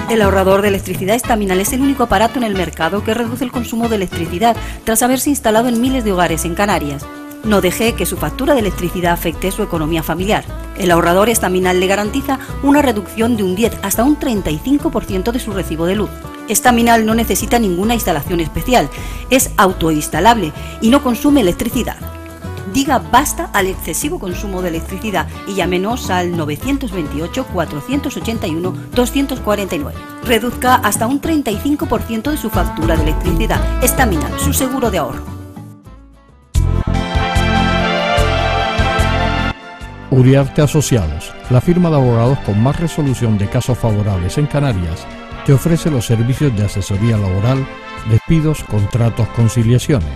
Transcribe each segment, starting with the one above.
El ahorrador de electricidad Estaminal es el único aparato en el mercado que reduce el consumo de electricidad tras haberse instalado en miles de hogares en Canarias. No deje que su factura de electricidad afecte su economía familiar. El ahorrador Estaminal le garantiza una reducción de un 10 hasta un 35% de su recibo de luz. Estaminal no necesita ninguna instalación especial, es autoinstalable y no consume electricidad. Diga basta al excesivo consumo de electricidad y llámenos al 928-481-249. Reduzca hasta un 35% de su factura de electricidad. Estaminal, su seguro de ahorro. Uriarte Asociados, la firma de abogados con más resolución de casos favorables en Canarias, te ofrece los servicios de asesoría laboral, despidos, contratos, conciliaciones.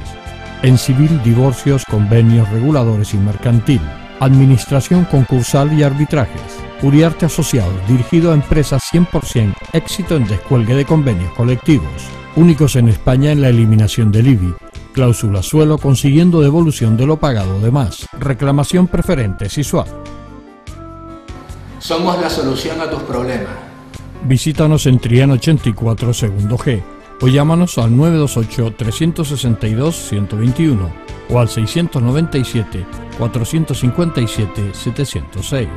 En civil, divorcios, convenios, reguladores y mercantil, administración concursal y arbitrajes. Uriarte Asociados, dirigido a empresas 100% éxito en descuelgue de convenios colectivos, únicos en España en la eliminación del IBI, cláusula suelo consiguiendo devolución de lo pagado de más, reclamación preferente SISUAP. Somos la solución a tus problemas. Visítanos en Triana 84 segundo G o llámanos al 928-362-121 o al 697-457-706.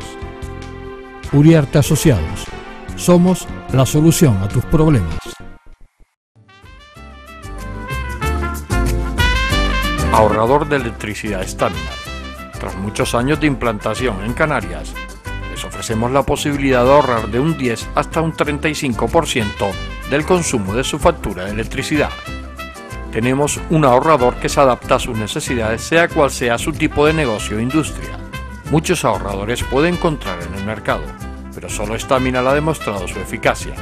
Uriarte Asociados. Somos la solución a tus problemas. Ahorrador de electricidad Estaminal. Tras muchos años de implantación en Canarias, les ofrecemos la posibilidad de ahorrar de un 10 hasta un 35% del consumo de su factura de electricidad. Tenemos un ahorrador que se adapta a sus necesidades, sea cual sea su tipo de negocio o industria. Muchos ahorradores puede encontrar en el mercado, pero solo Estaminal ha demostrado su eficacia.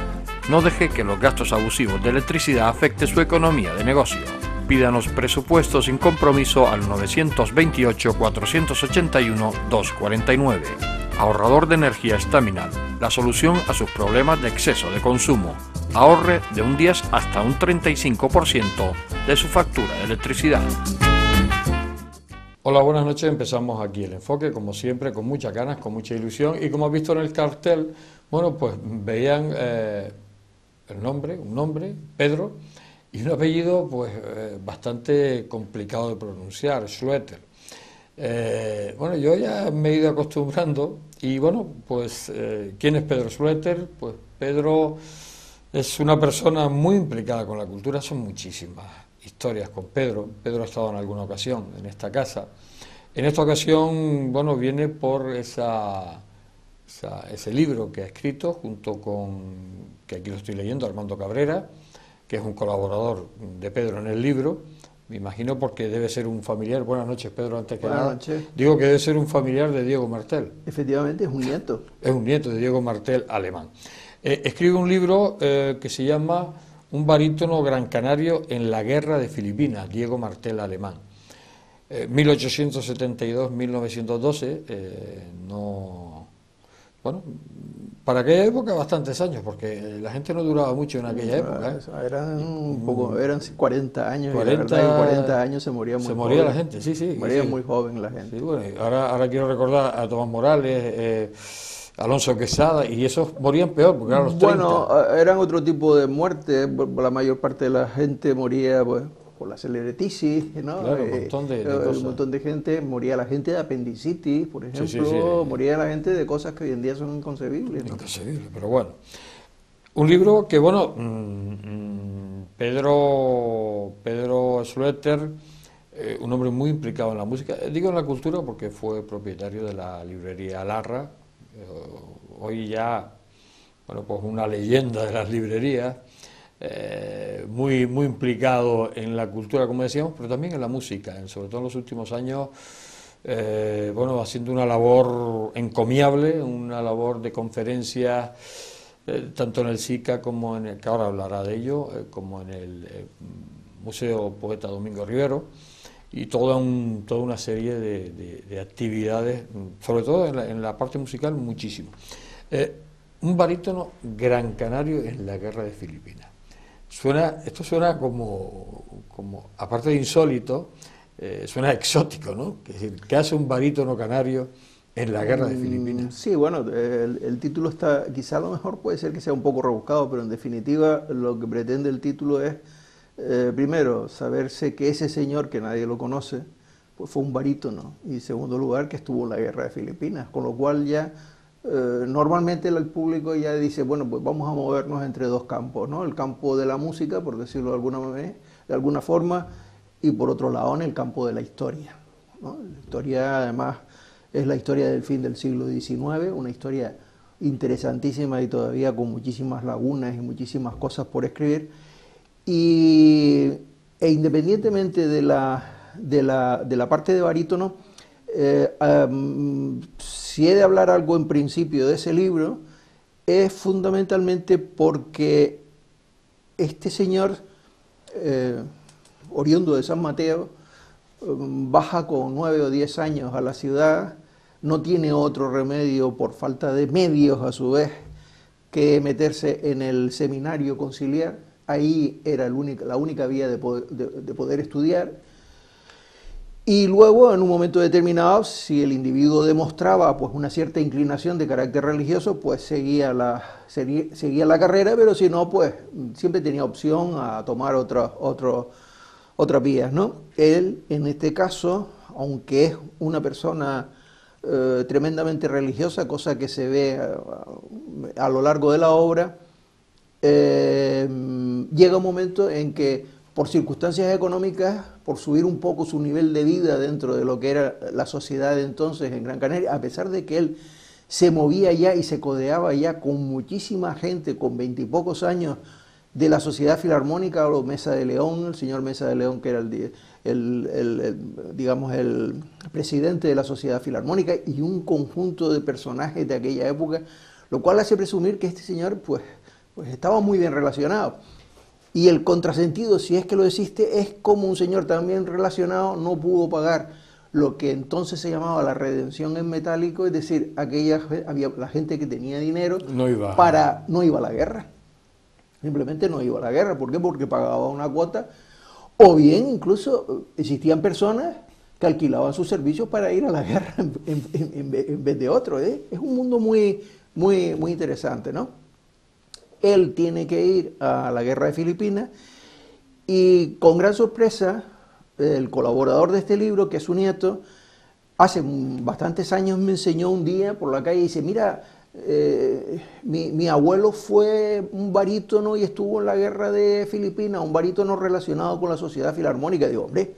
No deje que los gastos abusivos de electricidad afecten su economía de negocio. Pídanos presupuesto sin compromiso al 928-481-249. Ahorrador de energía Estaminal, la solución a sus problemas de exceso de consumo. Ahorre de un 10 hasta un 35% de su factura de electricidad. Hola, buenas noches. Empezamos aquí el enfoque, como siempre, con muchas ganas, con mucha ilusión. Y como has visto en el cartel, bueno, pues veían un nombre, Pedro, y un apellido pues bastante complicado de pronunciar, Schlueter. Bueno, yo ya me he ido acostumbrando y bueno, pues ¿quién es Pedro Schlueter? Pues Pedro es una persona muy implicada con la cultura, son muchísimas historias con Pedro. Pedro ha estado en alguna ocasión en esta casa. En esta ocasión, bueno, viene por ese libro que ha escrito junto con, que aquí lo estoy leyendo, Armando Cabrera, que es un colaborador de Pedro en el libro. Me imagino porque debe ser un familiar. Buenas noches, Pedro, antes que nada. Buenas noches. Digo que debe ser un familiar de Diego Martel. Efectivamente, es un nieto. Es un nieto de Diego Martel, alemán. Escribe un libro que se llama Un barítono gran canario en la guerra de Filipinas, Diego Martel, alemán. 1872-1912, bueno, para aquella época bastantes años, porque la gente no duraba mucho en aquella época. Eran 40 años, 40, y la verdad, en 40 años se moría muy joven. Se moría la gente, sí. Moría muy joven la gente. Sí, bueno, ahora quiero recordar a Tomás Morales, Alonso Quesada, y esos morían peor, porque eran los 30. Bueno, eran otro tipo de muerte, la mayor parte de la gente moría pues por la celeretisis, ¿no? Claro, un montón de cosas. Un montón de gente, moría la gente de apendicitis, por ejemplo, Sí. moría la gente de cosas que hoy en día son inconcebibles, ¿no? Inconcebible, pero bueno. Un libro que, bueno, Pedro Schlueter, un hombre muy implicado en la música, digo en la cultura porque fue propietario de la librería Larra, hoy ya, bueno, pues una leyenda de las librerías, muy implicado en la cultura, como decíamos, pero también en la música, sobre todo en los últimos años, bueno, haciendo una labor encomiable, una labor de conferencias, tanto en el SICA como en el, que ahora hablará de ello, como en el Museo Poeta Domingo Rivero, y toda una serie de actividades, sobre todo en la parte musical, muchísimo. Un barítono gran canario en la guerra de Filipinas. Esto suena como aparte de insólito, suena exótico, ¿no? Es decir, ¿qué hace un barítono canario en la guerra de Filipinas. Sí, bueno, el título está, quizá a lo mejor puede ser que sea un poco rebuscado, pero en definitiva lo que pretende el título es, primero, saberse que ese señor, que nadie lo conoce, pues fue un barítono, y en segundo lugar, que estuvo en la guerra de Filipinas, con lo cual ya normalmente el público ya dice, bueno, pues vamos a movernos entre dos campos, ¿no? El campo de la música, por decirlo de alguna forma, y por otro lado en el campo de la historia, ¿no? La historia, además, es la historia del fin del siglo XIX, una historia interesantísima y todavía con muchísimas lagunas y muchísimas cosas por escribir. E independientemente de la parte de barítono, si he de hablar algo en principio de ese libro, es fundamentalmente porque este señor, oriundo de San Mateo, baja con 9 o 10 años a la ciudad, no tiene otro remedio por falta de medios a su vez que meterse en el seminario conciliar. Ahí era la única vía de poder estudiar. Y luego, en un momento determinado, si el individuo demostraba pues una cierta inclinación de carácter religioso, pues seguía la carrera, pero si no, pues siempre tenía opción a tomar otras vías, ¿no? Él, en este caso, aunque es una persona tremendamente religiosa, cosa que se ve a lo largo de la obra, llega un momento en que, por circunstancias económicas, por subir un poco su nivel de vida dentro de lo que era la sociedad de entonces en Gran Canaria, a pesar de que él se movía ya y se codeaba ya con muchísima gente, con 20 y pocos años, de la Sociedad Filarmónica o Mesa de León, el señor Mesa de León, que era digamos, el presidente de la Sociedad Filarmónica, y un conjunto de personajes de aquella época, lo cual hace presumir que este señor pues estaba muy bien relacionado. Y el contrasentido, si es que lo existe, es como un señor tan bien relacionado no pudo pagar lo que entonces se llamaba la redención en metálico, es decir, había la gente que tenía dinero no iba a la guerra. Simplemente no iba a la guerra. ¿Por qué? Porque pagaba una cuota, o bien incluso existían personas que alquilaban sus servicios para ir a la guerra en vez de otro. Es un mundo muy, muy, muy interesante, ¿no? Él tiene que ir a la guerra de Filipinas y, con gran sorpresa, el colaborador de este libro, que es su nieto, hace bastantes años me enseñó un día por la calle y dice, mira, mi abuelo fue un barítono y estuvo en la guerra de Filipinas, un barítono relacionado con la Sociedad Filarmónica. Digo, hombre,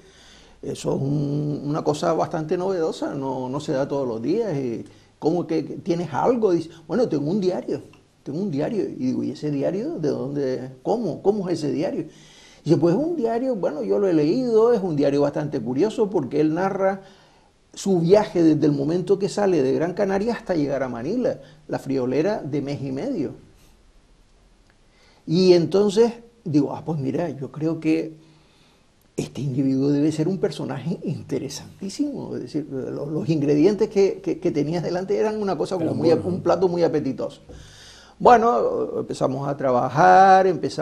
eso es una cosa bastante novedosa, no se da todos los días. ¿Cómo que tienes algo? Dice, bueno, tengo un diario. Y digo, ¿y ese diario? ¿De dónde? ¿Cómo es ese diario? Y dice, pues es un diario, bueno, yo lo he leído, es un diario bastante curioso porque él narra su viaje desde el momento que sale de Gran Canaria hasta llegar a Manila, la friolera de mes y medio. Y entonces digo, pues mira, yo creo que este individuo debe ser un personaje interesantísimo. Es decir, los ingredientes que tenías delante eran una cosa como un plato muy apetitoso. Bueno, empezamos a trabajar, empecé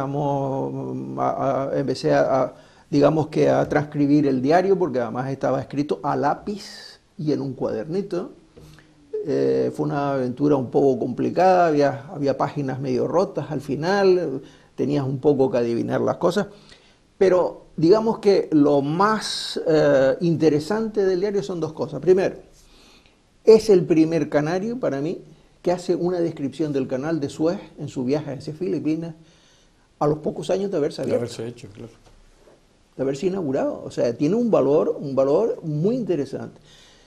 a digamos que a transcribir el diario, porque además estaba escrito a lápiz y en un cuadernito. Fue una aventura un poco complicada, había páginas medio rotas al final, tenías un poco que adivinar las cosas, pero digamos que lo más interesante del diario son dos cosas. Primero, es el primer canario para mí que hace una descripción del canal de Suez en su viaje hacia Filipinas a los pocos años de haberse abierto. De haberse hecho, claro. De haberse inaugurado. O sea, tiene un valor muy interesante.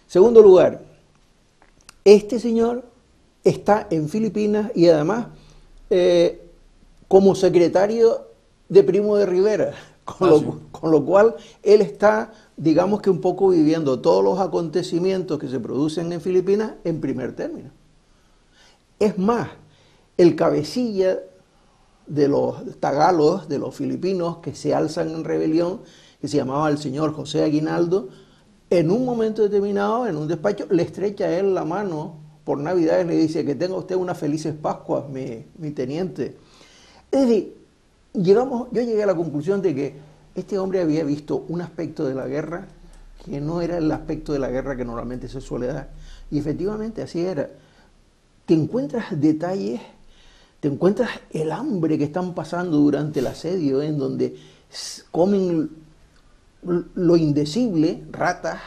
Segundo lugar, este señor está en Filipinas y además como secretario de Primo de Rivera, con lo cual él está, digamos que un poco viviendo todos los acontecimientos que se producen en Filipinas en primer término. Es más, el cabecilla de los tagalos, de los filipinos que se alzan en rebelión, que se llamaba el señor José Aguinaldo, en un momento determinado, en un despacho, le estrecha a él la mano por Navidad y le dice que tenga usted unas felices Pascuas, mi teniente. Es decir, yo llegué a la conclusión de que este hombre había visto un aspecto de la guerra que no era el aspecto de la guerra que normalmente se suele dar. Y efectivamente así era. Te encuentras detalles, te encuentras el hambre que están pasando durante el asedio, en donde comen lo indecible, ratas,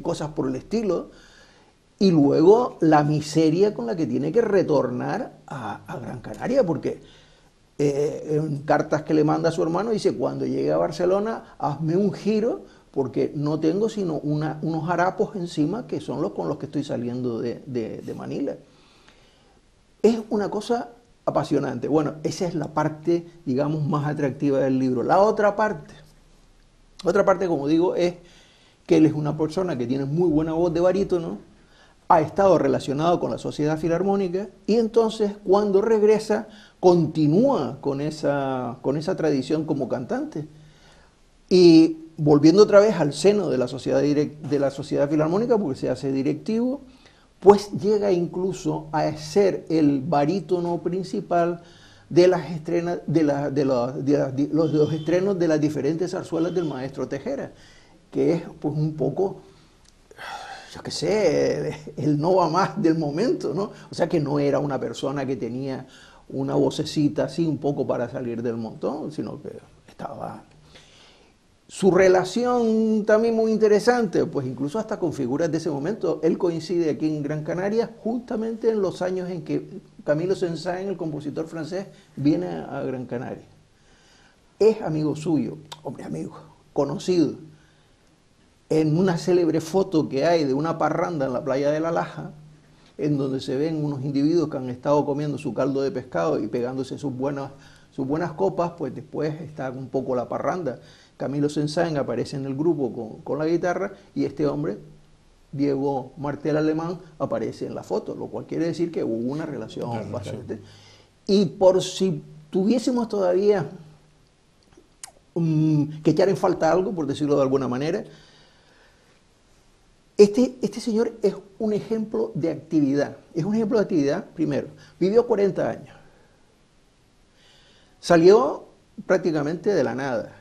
cosas por el estilo, y luego la miseria con la que tiene que retornar a Gran Canaria, porque en cartas que le manda a su hermano dice: cuando llegue a Barcelona, hazme un giro, porque no tengo sino unos harapos encima, que son los con los que estoy saliendo de Manila. Es una cosa apasionante. Bueno, esa es la parte, digamos, más atractiva del libro. La otra parte, como digo, es que él es una persona que tiene muy buena voz de barítono, ha estado relacionado con la Sociedad Filarmónica, y entonces cuando regresa continúa con esa tradición como cantante. Y volviendo otra vez al seno de la Sociedad Filarmónica, porque se hace directivo, pues llega incluso a ser el barítono principal de los estrenos de las diferentes zarzuelas del maestro Tejera, que es pues un poco, yo qué sé, el no va más del momento, ¿no? O sea que no era una persona que tenía una vocecita así un poco para salir del montón, sino que estaba... Su relación también muy interesante, pues incluso hasta con figuras de ese momento. Él coincide aquí en Gran Canaria justamente en los años en que Camilo Saint-Saëns, el compositor francés, viene a Gran Canaria. Es amigo suyo, hombre, amigo, conocido. En una célebre foto que hay de una parranda en la playa de La Laja, en donde se ven unos individuos que han estado comiendo su caldo de pescado y pegándose sus buenas copas, pues después está un poco la parranda. Camilo Saint-Saëns aparece en el grupo con la guitarra, y este hombre, Diego Martel Alemán, aparece en la foto, lo cual quiere decir que hubo una relación bastante. Y por si tuviésemos todavía que echar en falta algo, por decirlo de alguna manera, este señor es un ejemplo de actividad. Es un ejemplo de actividad, primero, vivió 40 años, salió prácticamente de la nada,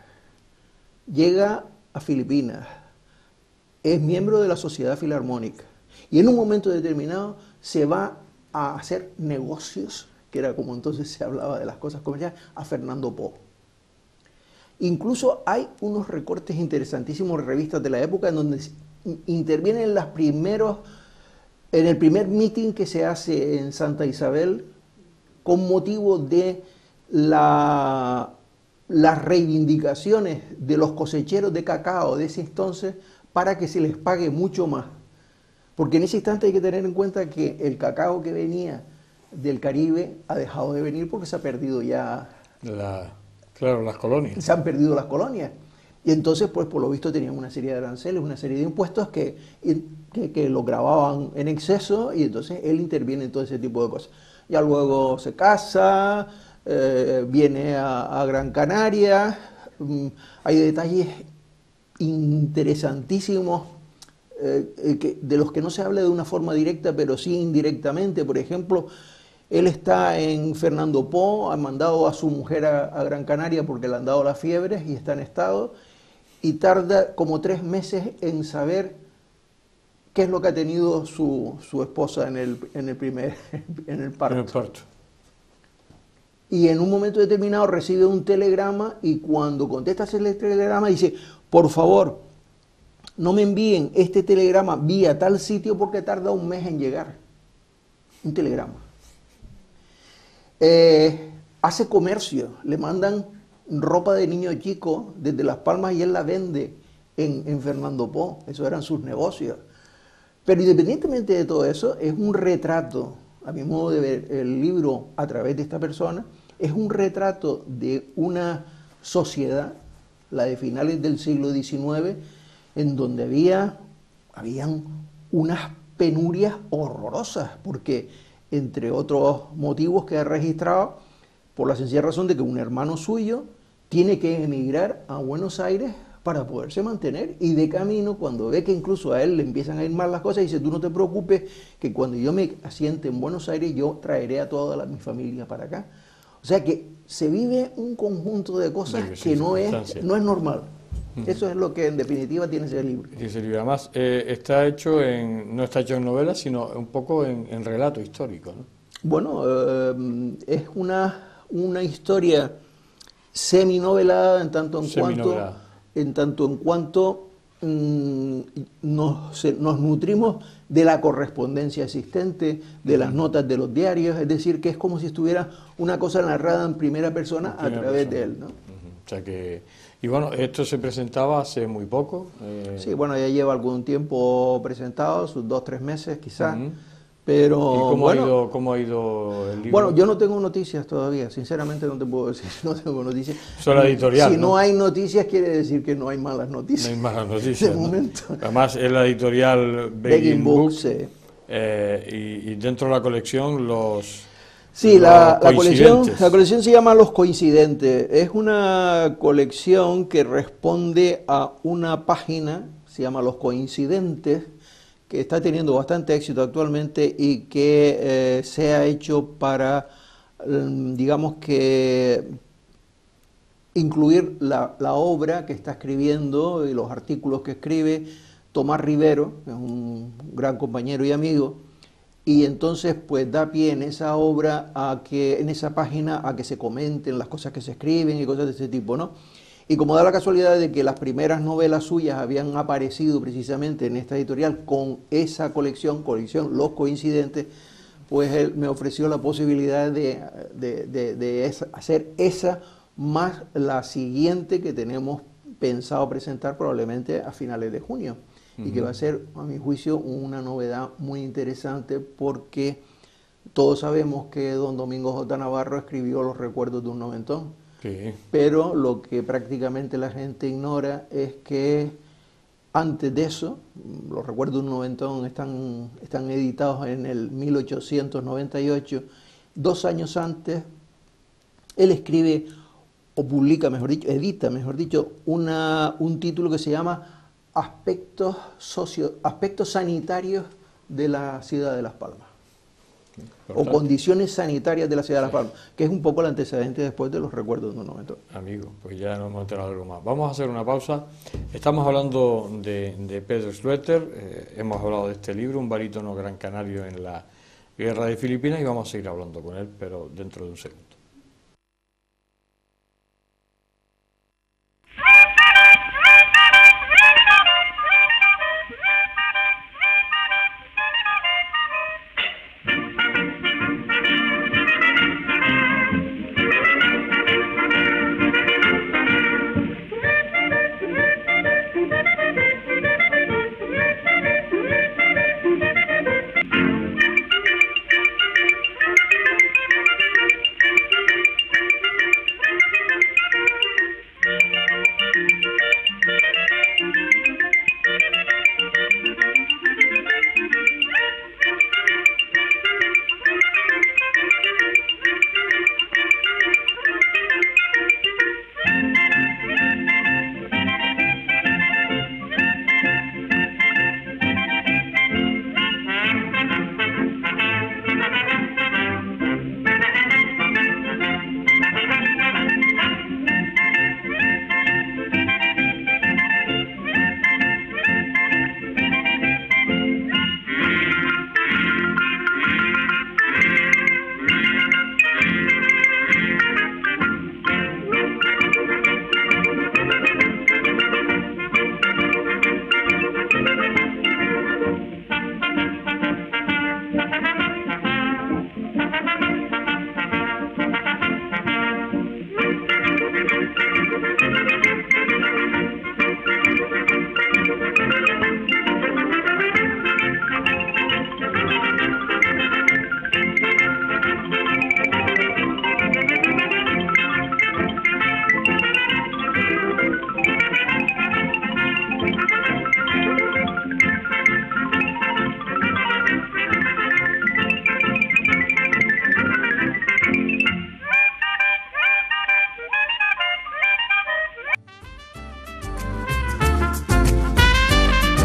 llega a Filipinas, es miembro de la Sociedad Filarmónica, y en un momento determinado se va a hacer negocios, que era como entonces se hablaba de las cosas comerciales, a Fernando Po. Incluso hay unos recortes interesantísimos en revistas de la época en donde intervienen en el primer meeting que se hace en Santa Isabel con motivo de las reivindicaciones de los cosecheros de cacao de ese entonces para que se les pague mucho más. Porque en ese instante hay que tener en cuenta que el cacao que venía del Caribe ha dejado de venir porque se ha perdido ya... Claro, las colonias. Se han perdido las colonias. Y entonces, pues por lo visto tenían una serie de aranceles, una serie de impuestos que lo gravaban en exceso, y entonces él interviene en todo ese tipo de cosas. Ya luego se casa... viene a Gran Canaria. Hay detalles interesantísimos de los que no se habla de una forma directa, pero sí indirectamente. Por ejemplo, él está en Fernando Po, ha mandado a su mujer a Gran Canaria porque le han dado las fiebres y está en estado, y tarda como 3 meses en saber qué es lo que ha tenido su esposa en el parto. Y en un momento determinado recibe un telegrama, y cuando contesta ese telegrama dice: por favor, no me envíen este telegrama vía tal sitio porque tarda 1 mes en llegar. Un telegrama. Hace comercio, le mandan ropa de niño chico desde Las Palmas y él la vende en Fernando Po. Esos eran sus negocios. Pero independientemente de todo eso, es un retrato, a mi modo de ver, el libro a través de esta persona, es un retrato de una sociedad, la de finales del siglo XIX, en donde habían unas penurias horrorosas, porque entre otros motivos que ha registrado, por la sencilla razón de que un hermano suyo tiene que emigrar a Buenos Aires para poderse mantener, y de camino, cuando ve que incluso a él le empiezan a ir mal las cosas, dice: tú no te preocupes, que cuando yo me asiente en Buenos Aires, yo traeré a toda mi familia para acá. O sea que se vive un conjunto de cosas que no es normal. Eso es lo que en definitiva tiene ese libro. Además, está hecho no está hecho en novela, sino un poco en relato histórico, ¿no? Bueno, es una historia seminovelada en tanto en cuanto nos nutrimos de la correspondencia existente, de las notas de los diarios, es decir, que es como si estuviera una cosa narrada en primera persona a través de él, ¿no? O sea que, y bueno, esto se presentaba hace muy poco. Sí, bueno, ya lleva algún tiempo presentado, sus 2 o 3 meses quizás. Pero, ¿Y cómo ha ido el libro? Bueno, yo no tengo noticias todavía, sinceramente no te puedo decir, no tengo noticias. Solo editorial, Si no hay noticias quiere decir que no hay malas noticias. No hay malas noticias, de momento. Además es la editorial Begging Books, sí. Y dentro de la colección Sí, la colección se llama Los Coincidentes. Es una colección que responde a una página, se llama Los Coincidentes, que está teniendo bastante éxito actualmente y que se ha hecho para, digamos que, incluir la obra que está escribiendo y los artículos que escribe Tomás Rivero, que es un gran compañero y amigo, y entonces pues da pie en esa obra, en esa página, a que se comenten las cosas que se escriben y cosas de ese tipo, ¿no? Y como da la casualidad de que las primeras novelas suyas habían aparecido precisamente en esta editorial con esa colección Los Coincidentes, pues él me ofreció la posibilidad de hacer esa más la siguiente que tenemos pensado presentar probablemente a finales de junio. Y que va a ser, a mi juicio, una novedad muy interesante porque todos sabemos que don Domingo J. Navarro escribió Los Recuerdos de un Noventón. Sí. Pero lo que prácticamente la gente ignora es que antes de eso, Los Recuerdos de un Noventón están editados en el 1898, 2 años antes, él escribe o publica, edita, mejor dicho, un título que se llama Aspectos sanitarios de la ciudad de Las Palmas. O condiciones sanitarias de la ciudad de Las Palmas, que es un poco el antecedente después de Los Recuerdos de un Noventón. Amigo, pues ya nos hemos enterado algo más. Vamos a hacer una pausa. Estamos hablando de Pedro Schlueter, hemos hablado de este libro, un barítono gran canario en la guerra de Filipinas, y vamos a seguir hablando con él, pero dentro de un segundo.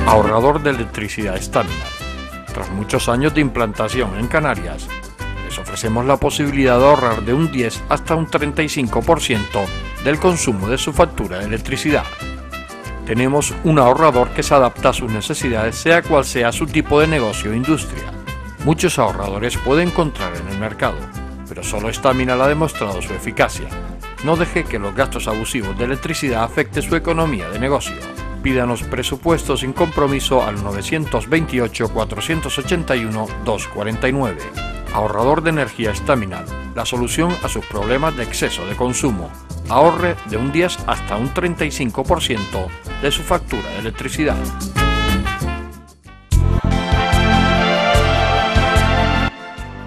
Ahorrador de electricidad Estamina. Tras muchos años de implantación en Canarias, les ofrecemos la posibilidad de ahorrar de un 10 hasta un 35% del consumo de su factura de electricidad. Tenemos un ahorrador que se adapta a sus necesidades, sea cual sea su tipo de negocio o industria. Muchos ahorradores puede encontrar en el mercado, pero solo Staminal ha demostrado su eficacia. No deje que los gastos abusivos de electricidad afecten su economía de negocio. Pídanos presupuestos sin compromiso al 921-481-249. Ahorrador de energía Staminal, la solución a sus problemas de exceso de consumo. Ahorre de un 10 hasta un 35% de su factura de electricidad.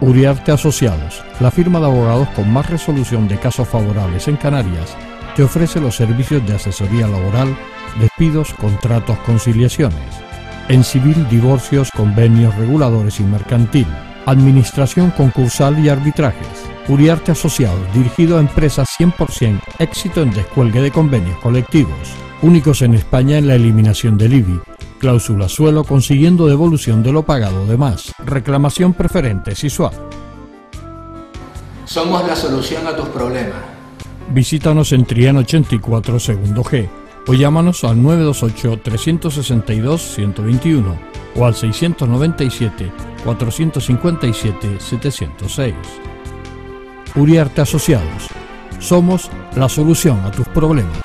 Uriarte Asociados, la firma de abogados con más resolución de casos favorables en Canarias, te ofrece los servicios de asesoría laboral, despidos, contratos, conciliaciones, en civil, divorcios, convenios, reguladores y mercantil, administración concursal y arbitrajes. Uriarte Asociados, dirigido a empresas 100% éxito en descuelgue de convenios colectivos, únicos en España en la eliminación del IBI, cláusula suelo consiguiendo devolución de lo pagado de más, reclamación preferente SISUAP. Somos la solución a tus problemas. Visítanos en Triana 84 segundo G o llámanos al 928-362-121 o al 697-457-706. Uriarte Asociados. Somos la solución a tus problemas.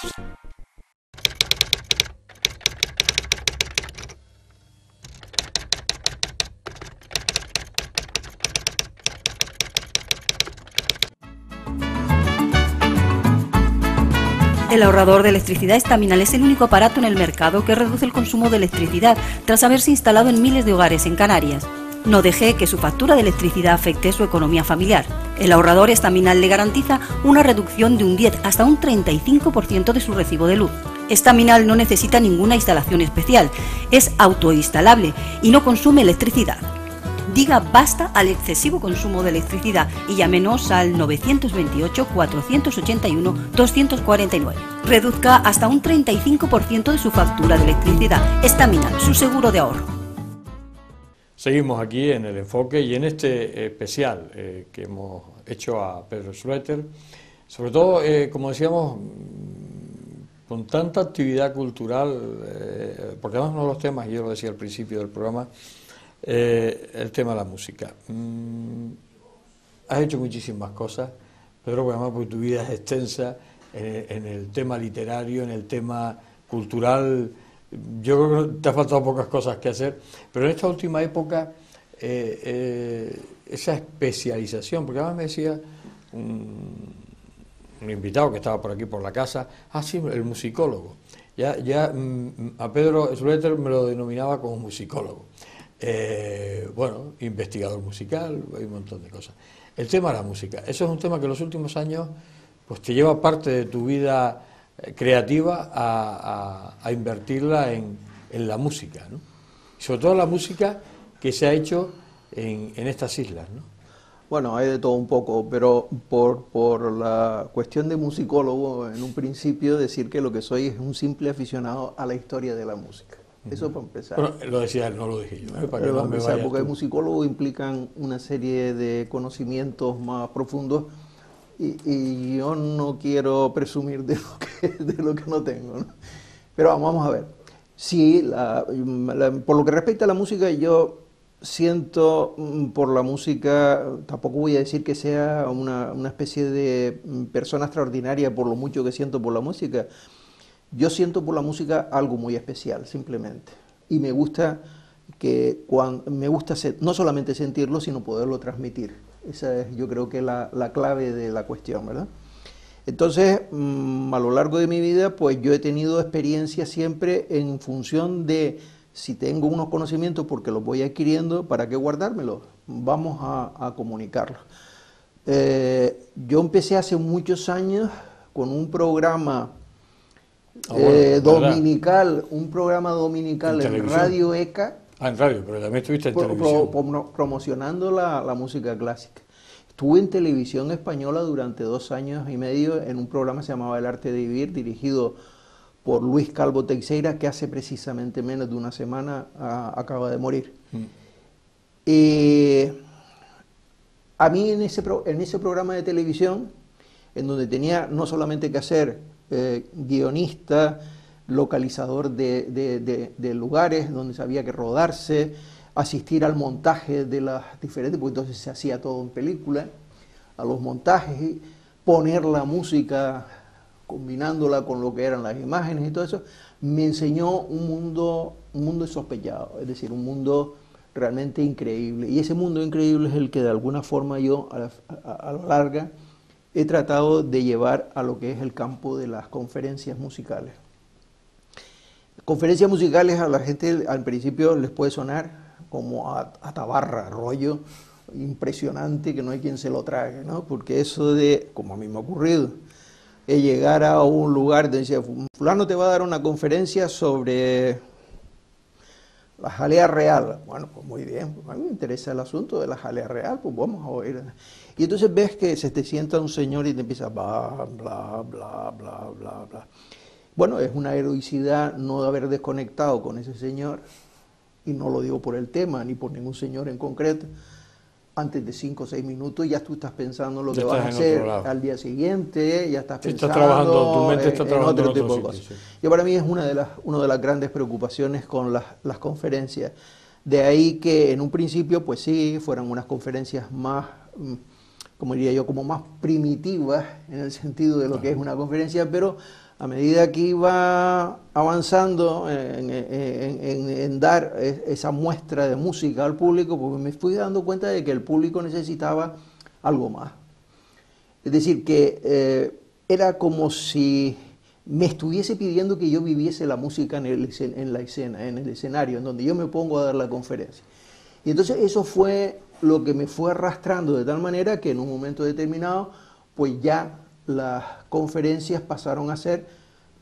El ahorrador de electricidad Staminal es el único aparato en el mercado que reduce el consumo de electricidad tras haberse instalado en miles de hogares en Canarias. No deje que su factura de electricidad afecte su economía familiar. El ahorrador Staminal le garantiza una reducción de un 10 hasta un 35% de su recibo de luz. Staminal no necesita ninguna instalación especial, es autoinstalable y no consume electricidad. Diga basta al excesivo consumo de electricidad y llámenos al 928-481-249. Reduzca hasta un 35% de su factura de electricidad. Staminal, su seguro de ahorro. Seguimos aquí en el enfoque y en este especial que hemos hecho a Pedro Schlueter, sobre todo, como decíamos, con tanta actividad cultural, porque además uno de los temas, yo lo decía al principio del programa, el tema de la música. Has hecho muchísimas cosas, Pedro, porque además porque tu vida es extensa en el tema literario, en el tema cultural. Yo creo que te ha faltado pocas cosas que hacer, pero en esta última época esa especialización, porque además me decía un invitado que estaba por aquí por la casa, sí, el musicólogo. Ya a Pedro Schlueter me lo denominaba como musicólogo. Bueno, investigador musical, hay un montón de cosas. El tema de la música, eso es un tema que en los últimos años pues te lleva parte de tu vida creativa a invertirla en la música, ¿no? Sobre todo la música que se ha hecho en estas islas, ¿no? Bueno, hay de todo un poco, pero por la cuestión de musicólogo, en un principio decir que lo que soy es un simple aficionado a la historia de la música. Eso para empezar. Bueno, lo decía él, no lo dije yo, para que no me empezar, vayas porque tú. musicólogos implican una serie de conocimientos más profundos y yo no quiero presumir de lo que no tengo, ¿no? Pero vamos a ver. Sí, por lo que respecta a la música, yo siento por la música, tampoco voy a decir que sea una especie de persona extraordinaria por lo mucho que siento por la música. Yo siento por la música algo muy especial, simplemente. Y me gusta no solamente sentirlo, sino poderlo transmitir. Esa es, yo creo que la clave de la cuestión, ¿verdad? Entonces, a lo largo de mi vida, pues yo he tenido experiencia siempre en función de si tengo unos conocimientos porque los voy adquiriendo, ¿para qué guardármelos? Vamos a comunicarlos. Yo empecé hace muchos años con un programa dominical, un programa dominical en Radio ECA. En radio, pero también estuviste en televisión. Promocionando la música clásica. Estuve en televisión española durante 2 años y medio en un programa que se llamaba El Arte de Vivir, dirigido por Luis Calvo Teixeira, que hace precisamente menos de una semana acaba de morir. A mí en ese programa de televisión, en donde tenía no solamente que hacer guionista, localizador de lugares donde sabía que rodarse, asistir al montaje de las diferentes, porque entonces se hacía todo en película, a los montajes, poner la música, combinándola con lo que eran las imágenes y todo eso, me enseñó un mundo insospechado, es decir, un mundo realmente increíble. Y ese mundo increíble es el que de alguna forma yo, a la larga, he tratado de llevar a lo que es el campo de las conferencias musicales. Conferencias musicales a la gente al principio les puede sonar como a tabarra, rollo impresionante que no hay quien se lo trague, ¿no? Porque eso de, como a mí me ha ocurrido, es llegar a un lugar donde decía, fulano te va a dar una conferencia sobre la jalea real. Bueno, pues muy bien, pues a mí me interesa el asunto de la jalea real, pues vamos a oír. Y entonces ves que se te sienta un señor y te empieza bla, bla, bla, bla, bla, bla. Bueno, es una heroicidad no haber desconectado con ese señor, y no lo digo por el tema, ni por ningún señor en concreto. Antes de 5 o 6 minutos ya tú estás pensando en lo que vas a hacer al día siguiente, ya estás pensando tu mente está trabajando en otro tipo de cosas. Sí. Y para mí es una de las grandes preocupaciones con las conferencias. De ahí que en un principio, pues sí, fueran unas conferencias más, como diría yo, como más primitivas en el sentido de lo que es una conferencia, pero a medida que iba avanzando en dar esa muestra de música al público, pues me fui dando cuenta de que el público necesitaba algo más. Es decir, que era como si me estuviese pidiendo que yo viviese la música en la escena, en el escenario, en donde yo me pongo a dar la conferencia. Y entonces eso fue lo que me fue arrastrando de tal manera que en un momento determinado, pues ya las conferencias pasaron a ser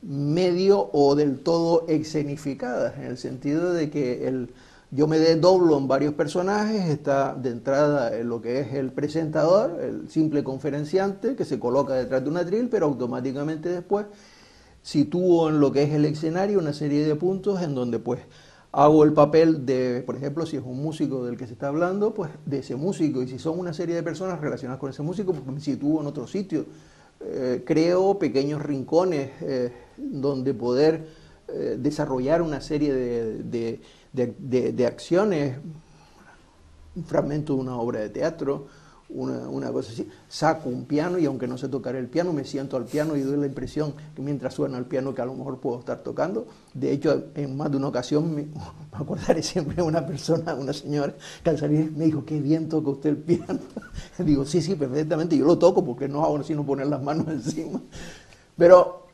medio o del todo escenificadas, en el sentido de que yo me desdoblo en varios personajes. Está de entrada lo que es el presentador, el simple conferenciante que se coloca detrás de un atril, pero automáticamente después sitúo en lo que es el escenario una serie de puntos en donde pues hago el papel de, por ejemplo, si es un músico del que se está hablando, pues de ese músico, y si son una serie de personas relacionadas con ese músico, pues me sitúo en otro sitio. Creo pequeños rincones donde poder desarrollar una serie de acciones, un fragmento de una obra de teatro, una cosa así. Saco un piano y aunque no sé tocar el piano, me siento al piano y doy la impresión que mientras suena el piano que a lo mejor puedo estar tocando. De hecho, en más de una ocasión me acordaré siempre de una persona, una señora, que al salir me dijo, qué bien toca usted el piano. Digo, sí, perfectamente, yo lo toco porque no hago sino poner las manos encima. Pero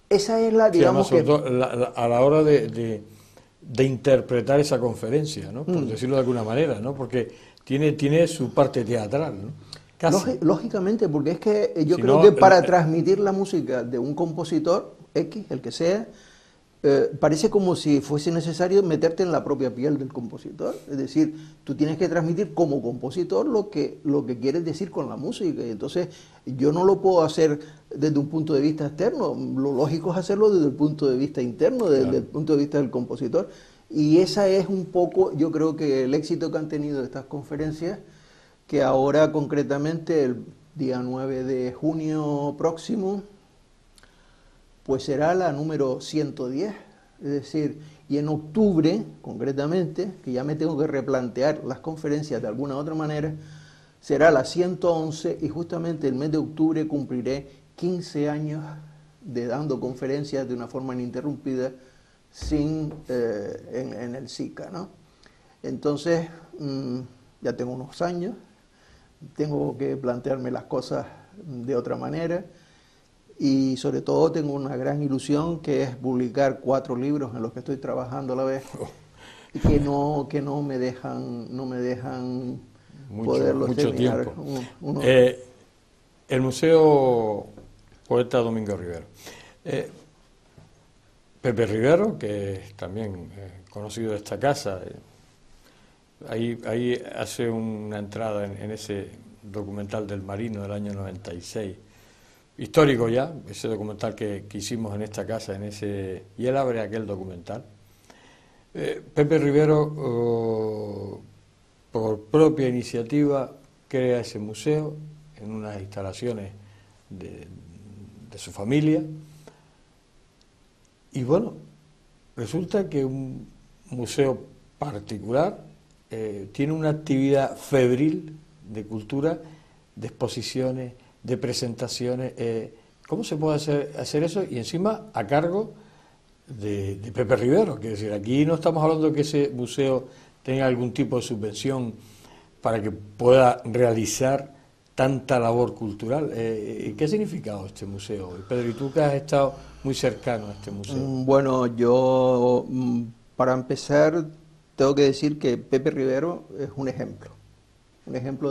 esa es la, digamos, sí, además, a la hora de interpretar esa conferencia, ¿no? Por decirlo de alguna manera, ¿no? Porque tiene su parte teatral, ¿no? Lógicamente, porque es que yo creo que para transmitir la música de un compositor, X, el que sea, parece como si fuese necesario meterte en la propia piel del compositor. Es decir, tú tienes que transmitir como compositor lo que quieres decir con la música. Y entonces yo no lo puedo hacer desde un punto de vista externo. Lo lógico es hacerlo desde el punto de vista interno, desde el punto de vista del compositor. Y esa es un poco, yo creo que el éxito que han tenido estas conferencias, que ahora concretamente el día 9 de junio próximo, pues será la número 110, es decir, y en octubre, concretamente, que ya me tengo que replantear las conferencias de alguna otra manera, será la 111 y justamente el mes de octubre cumpliré 15 años de dando conferencias de una forma ininterrumpida en el SICA, ¿no? Entonces, ya tengo unos años, tengo que plantearme las cosas de otra manera y sobre todo tengo una gran ilusión que es publicar 4 libros en los que estoy trabajando a la vez y que no me dejan poderlos terminar. Mucho tiempo. El Museo Poeta Domingo Rivero. Pepe Rivero, que es también conocido de esta casa, ahí hace una entrada en ese documental del Marino del año 96, histórico ya, ese documental que hicimos en esta casa, y él abre aquel documental. Pepe Rivero, por propia iniciativa, crea ese museo en unas instalaciones de su familia, Y bueno, resulta que un museo particular tiene una actividad febril de cultura, de exposiciones, de presentaciones. ¿Cómo se puede hacer eso? Y encima a cargo de Pepe Rivero. Quiero decir, aquí no estamos hablando de que ese museo tenga algún tipo de subvención para que pueda realizar tanta labor cultural. ¿Qué ha significado este museo? Pedro, y tú que has estado muy cercano a este museo. Bueno, yo para empezar tengo que decir que Pepe Rivero es un ejemplo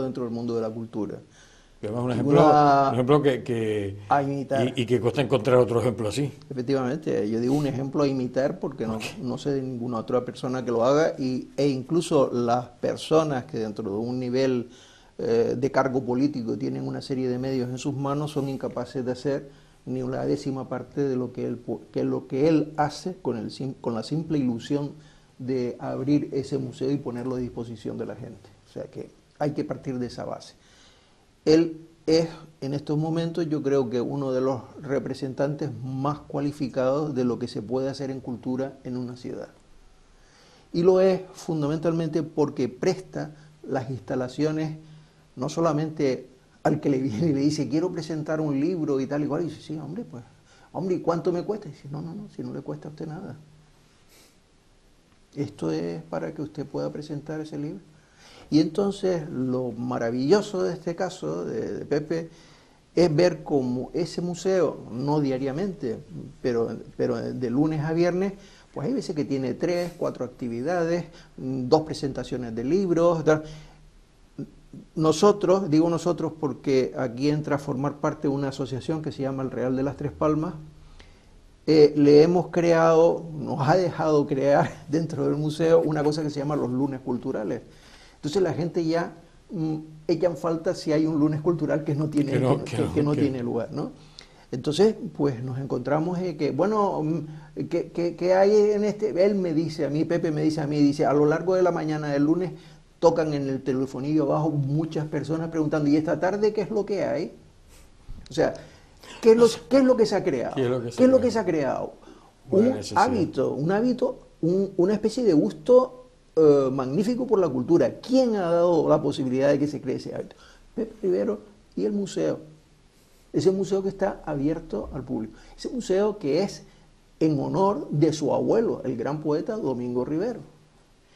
dentro del mundo de la cultura. Y además un ejemplo que a imitar. Y que cuesta encontrar otro ejemplo así. Efectivamente, yo digo un ejemplo a imitar porque no sé de ninguna otra persona que lo haga e incluso las personas que dentro de un nivel de cargo político tienen una serie de medios en sus manos son incapaces de hacer ni una décima parte de lo que él hace con la simple ilusión de abrir ese museo y ponerlo a disposición de la gente. O sea que hay que partir de esa base. Él es, en estos momentos, yo creo que uno de los representantes más cualificados de lo que se puede hacer en cultura en una ciudad. Y lo es fundamentalmente porque presta las instalaciones no solamente al que le viene y le dice quiero presentar un libro y tal y cual, y dice, sí, hombre, pues, hombre, ¿y cuánto me cuesta? Y dice, no, si no le cuesta a usted nada. Esto es para que usted pueda presentar ese libro. Y entonces lo maravilloso de este caso, de Pepe, es ver cómo ese museo, no diariamente, pero de lunes a viernes, pues hay veces que tiene 3, 4 actividades, 2 presentaciones de libros. Nosotros, digo nosotros porque aquí entra a formar parte de una asociación que se llama el Real de las Tres Palmas, le hemos creado, nos ha dejado crear dentro del museo una cosa que se llama los lunes culturales. Entonces la gente ya echan falta si hay un lunes cultural que no tiene lugar, ¿no? Entonces, pues nos encontramos que, bueno, que hay en este, él me dice a mí, Pepe me dice a mí, dice, a lo largo de la mañana del lunes tocan en el telefonillo abajo muchas personas preguntando, ¿y esta tarde qué es lo que hay? O sea, ¿qué es lo que se ha creado? ¿Qué es lo que se ha creado? Un hábito, una especie de gusto magnífico por la cultura. ¿Quién ha dado la posibilidad de que se cree ese hábito? Pepe Rivero y el museo. Ese museo que está abierto al público. Ese museo que es en honor de su abuelo, el gran poeta Domingo Rivero.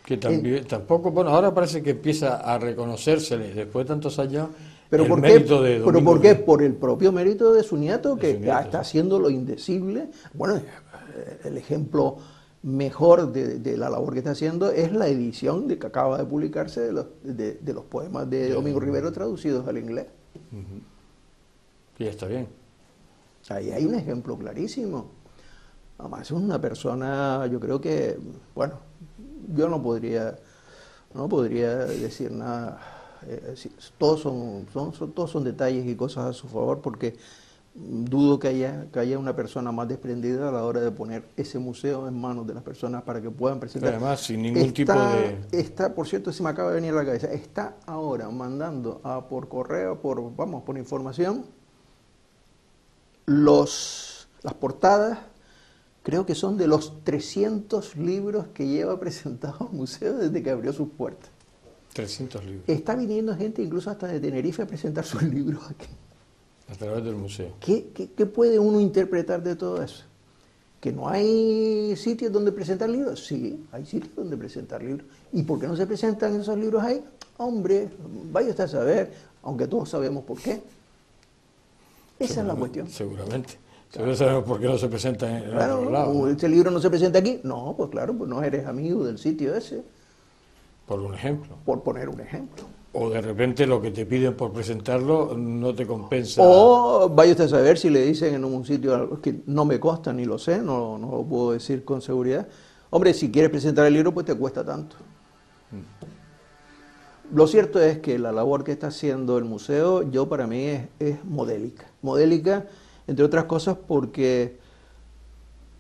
Que también, tampoco, bueno, ahora parece que empieza a reconocérsele, después de tantos años, ¿Pero el por mérito qué? de Domingo. ¿Pero por qué? Por el propio mérito de su nieto, que está haciendo lo indecible. Bueno, el ejemplo mejor de la labor que está haciendo es la edición que acaba de publicarse de los poemas de Domingo Rivero traducidos al inglés. Y está bien. Ahí hay un ejemplo clarísimo. Además es una persona, yo creo que, bueno, yo no podría decir nada. Todos son detalles y cosas a su favor, porque dudo que haya una persona más desprendida a la hora de poner ese museo en manos de las personas para que puedan presentar. Pero además, sin ningún tipo de... Por cierto, se me acaba de venir a la cabeza, está ahora mandando por correo, por información, las portadas, creo que son de los 300 libros que lleva presentado el museo desde que abrió sus puertas. 300 libros. Está viniendo gente incluso hasta de Tenerife a presentar sus libros aquí. A través del museo. ¿Qué puede uno interpretar de todo eso? ¿Que no hay sitios donde presentar libros? Sí, hay sitios donde presentar libros. ¿Y por qué no se presentan esos libros ahí? Hombre, vaya usted a saber, aunque todos sabemos por qué. Esa es la cuestión. Seguramente. Claro. Sabemos por qué no se presenta en otro lado, ¿no? ¿Este libro no se presenta aquí? No, pues claro, pues no eres amigo del sitio ese. Por un ejemplo. Por poner un ejemplo. O de repente lo que te piden por presentarlo no te compensa. O vaya usted a saber si le dicen en un sitio que no me consta ni lo sé, no lo puedo decir con seguridad. Hombre, si quieres presentar el libro, pues te cuesta tanto. Lo cierto es que la labor que está haciendo el museo, para mí es modélica. Modélica, entre otras cosas, porque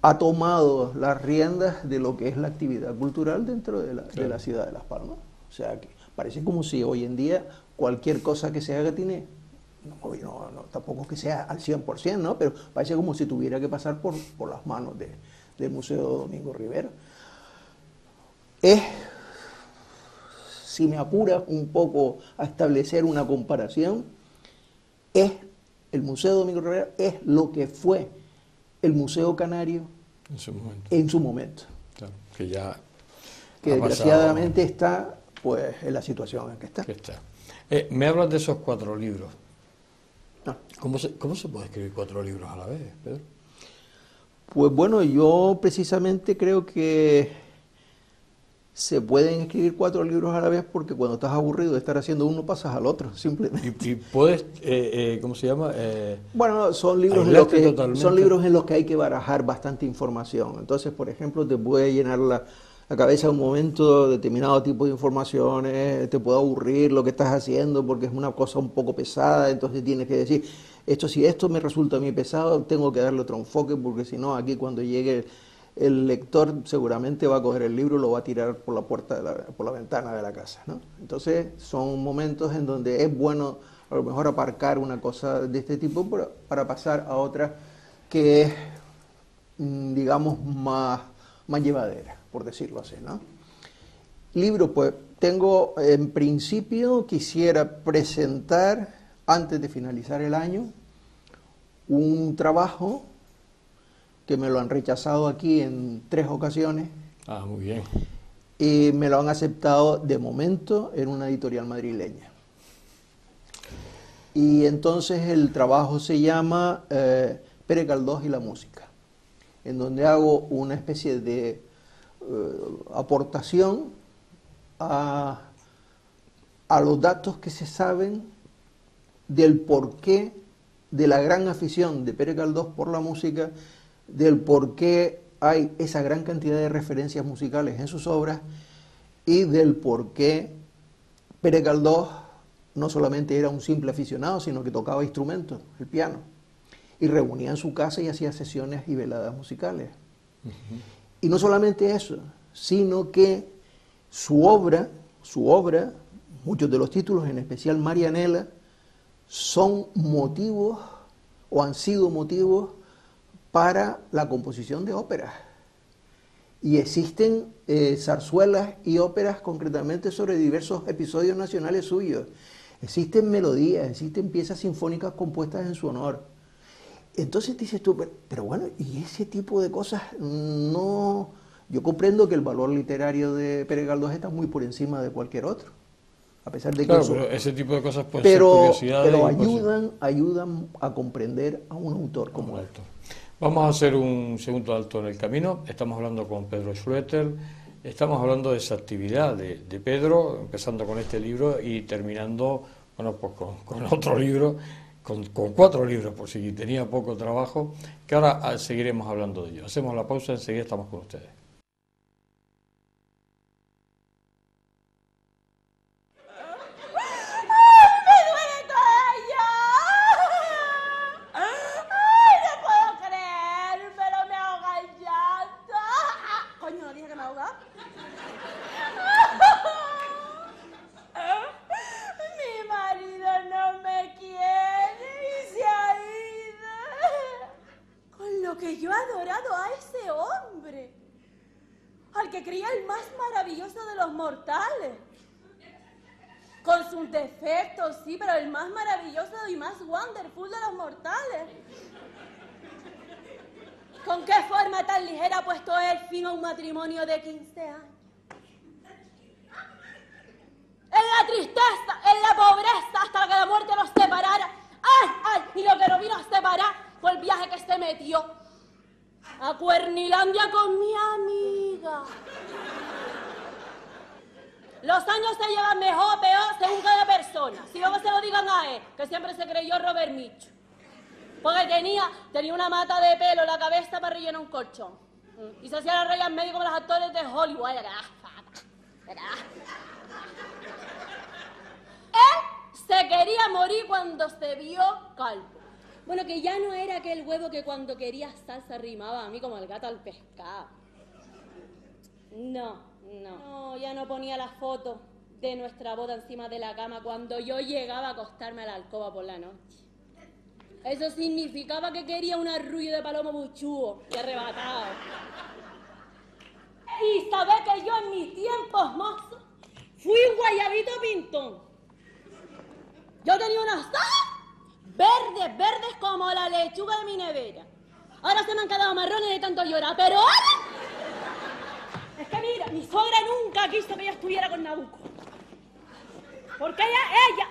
ha tomado las riendas de lo que es la actividad cultural dentro de la ciudad de Las Palmas. O sea, que parece como si hoy en día cualquier cosa que se haga tiene, tampoco que sea al 100%, ¿no? Pero parece como si tuviera que pasar por las manos del Museo Domingo Rivera. Es, si me apura un poco a establecer una comparación, es el Museo Domingo Rivera es lo que fue el Museo Canario en su momento. Claro, que ya que desgraciadamente está pues en la situación en que está. Me hablas de esos 4 libros. No. ¿Cómo se puede escribir 4 libros a la vez, Pedro? Pues bueno, yo precisamente creo que se pueden escribir 4 libros a la vez porque cuando estás aburrido de estar haciendo uno pasas al otro, simplemente. ¿Y puedes, cómo se llama? Bueno, son libros en los que hay que barajar bastante información. Entonces, por ejemplo, te puede llenar la cabeza un momento determinado tipo de informaciones, te puede aburrir lo que estás haciendo porque es una cosa un poco pesada, entonces tienes que decir, si esto me resulta a mí pesado, tengo que darle otro enfoque porque si no, aquí cuando llegue el lector seguramente va a coger el libro y lo va a tirar por la puerta, por la ventana de la casa, ¿no? Entonces son momentos en donde es bueno a lo mejor aparcar una cosa de este tipo para pasar a otra que es, digamos, más llevadera, por decirlo así, ¿no? Libro, pues tengo, en principio quisiera presentar, antes de finalizar el año, un trabajo que me lo han rechazado aquí en 3 ocasiones. Ah, muy bien. Y me lo han aceptado de momento en una editorial madrileña. Y entonces el trabajo se llama Pere Galdós y la música, en donde hago una especie de aportación a los datos que se saben del porqué de la gran afición de Pere Galdós por la música, del por qué hay esa gran cantidad de referencias musicales en sus obras y del por qué Pere Galdós no solamente era un simple aficionado, sino que tocaba instrumentos, el piano, y reunía en su casa y hacía sesiones y veladas musicales. Y no solamente eso, sino que su obra, muchos de los títulos, en especial Marianela, son motivos o han sido motivos para la composición de óperas. Y existen zarzuelas y óperas concretamente sobre diversos episodios nacionales suyos. Existen melodías, existen piezas sinfónicas compuestas en su honor. Entonces dices tú, pero bueno, y ese tipo de cosas no... Yo comprendo que el valor literario de Pere Galdós está muy por encima de cualquier otro. A pesar de que claro, pero ese tipo de cosas pueden ser curiosidades. Pero ayudan a comprender a un autor como él. Vamos a hacer un segundo alto en el camino. Estamos hablando con Pedro Schlueter. Estamos hablando de esa actividad de Pedro, empezando con este libro y terminando, bueno, pues con otro libro, con 4 libros, por si tenía poco trabajo, que ahora seguiremos hablando de ello. Hacemos la pausa, enseguida estamos con ustedes. Que yo he adorado a ese hombre, al que creía el más maravilloso de los mortales, con sus defectos, sí, pero el más maravilloso y más wonderful de los mortales. ¿Con qué forma tan ligera ha puesto él fin a un matrimonio de 15 años? En la tristeza, en la pobreza, hasta que la muerte los separara. ¡Ay, ay! Y lo que nos vino a separar fue el viaje que se metió a Cuernilandia con mi amiga. Los años se llevan mejor o peor según cada persona. Si luego se lo digan a él, que siempre se creyó Robert Mitchum. Porque tenía una mata de pelo en la cabeza para rellenar un colchón. Y se hacía la raya en medio como los actores de Hollywood. Él se quería morir cuando se vio calvo. Bueno, que ya no era aquel huevo que cuando quería salsa rimaba a mí como el gato al pescado. No, ya no ponía la foto de nuestra boda encima de la cama cuando yo llegaba a acostarme a la alcoba por la noche. Eso significaba que quería un arrullo de palomo buchúo y arrebatado. Y sabés que yo en mis tiempos mozos fui un guayabito pintón. Yo tenía unas verdes como la lechuga de mi nevera. Ahora se me han quedado marrones de tanto llorar, pero ahora... Es que mira, mi suegra nunca quiso que yo estuviera con Nabucco. Porque ella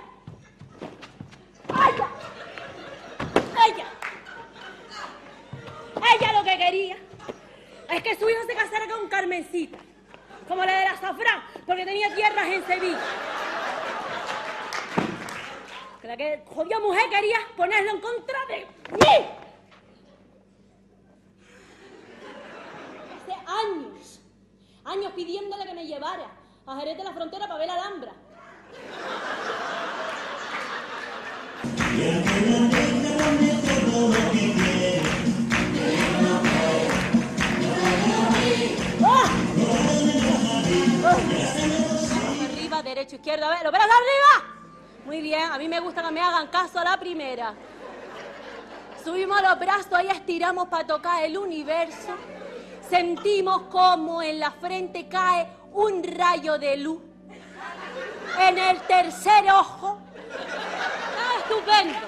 lo que quería es que su hijo se casara con Carmencita, como la del azafrán, porque tenía tierras en Sevilla. Que la que jodida mujer quería ponerlo en contra de mí. Hace años pidiéndole que me llevara a Jerez de la Frontera para ver la Alhambra. Arriba, derecho, izquierda, a ver, ¿lo ves arriba? Muy bien, a mí me gusta que me hagan caso a la primera. Subimos los brazos, ahí estiramos para tocar el universo. Sentimos como en la frente cae un rayo de luz. En el tercer ojo. Ah, estupendo.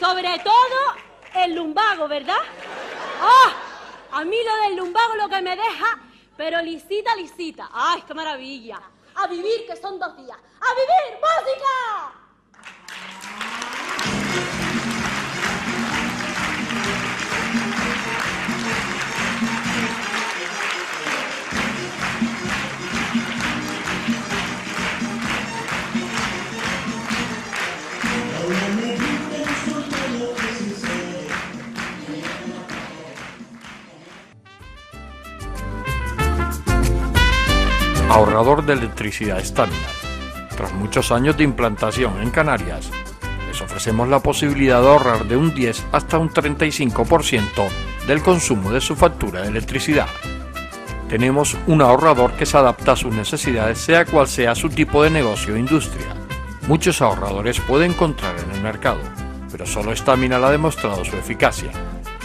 Sobre todo el lumbago, ¿verdad? ¡Ah! A mí lo del lumbago lo que me deja, pero lisita. ¡Ay, qué maravilla! A vivir, que son 2 días. ¡A vivir! ¡Música! Ahorrador de electricidad Staminal. Tras muchos años de implantación en Canarias, les ofrecemos la posibilidad de ahorrar de un 10 hasta un 35% del consumo de su factura de electricidad. Tenemos un ahorrador que se adapta a sus necesidades, sea cual sea su tipo de negocio o industria. Muchos ahorradores puede encontrar en el mercado, pero solo Staminal ha demostrado su eficacia.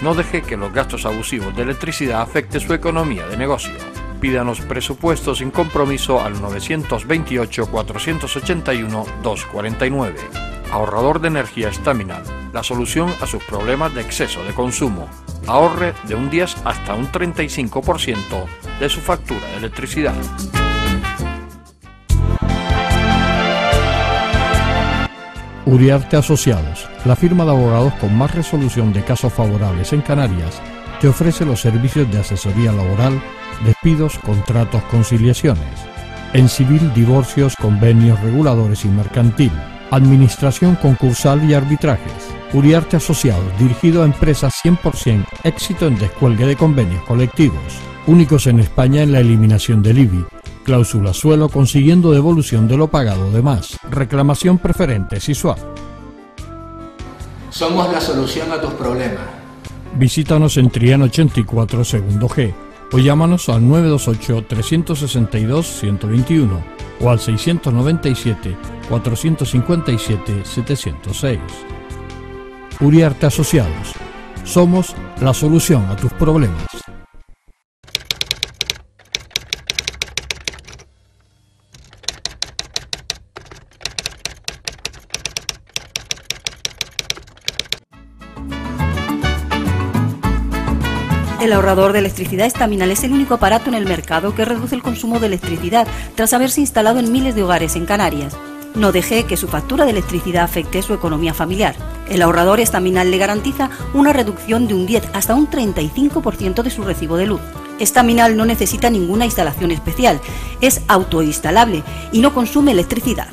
No deje que los gastos abusivos de electricidad afecten su economía de negocio. Pídanos presupuestos sin compromiso al 921-481-249. Ahorrador de energía Staminal, la solución a sus problemas de exceso de consumo. Ahorre de un 10 hasta un 35% de su factura de electricidad. Uriarte Asociados, la firma de abogados con más resolución de casos favorables en Canarias, te ofrece los servicios de asesoría laboral, despidos, contratos, conciliaciones, en civil, divorcios, convenios, reguladores y mercantil, administración concursal y arbitrajes. Uriarte Asociados, dirigido a empresas 100% éxito en descuelgue de convenios colectivos, únicos en España en la eliminación del IBI, cláusula suelo consiguiendo devolución de lo pagado de más, reclamación preferente SISUAP. Somos la solución a tus problemas. Visítanos en Triana 84 segundo G o llámanos al 928-362-121 o al 697-457-706. Uriarte Asociados. Somos la solución a tus problemas. El ahorrador de electricidad Staminal es el único aparato en el mercado que reduce el consumo de electricidad tras haberse instalado en miles de hogares en Canarias. No deje que su factura de electricidad afecte su economía familiar. El ahorrador Staminal le garantiza una reducción de un 10 hasta un 35% de su recibo de luz. Staminal no necesita ninguna instalación especial, es autoinstalable y no consume electricidad.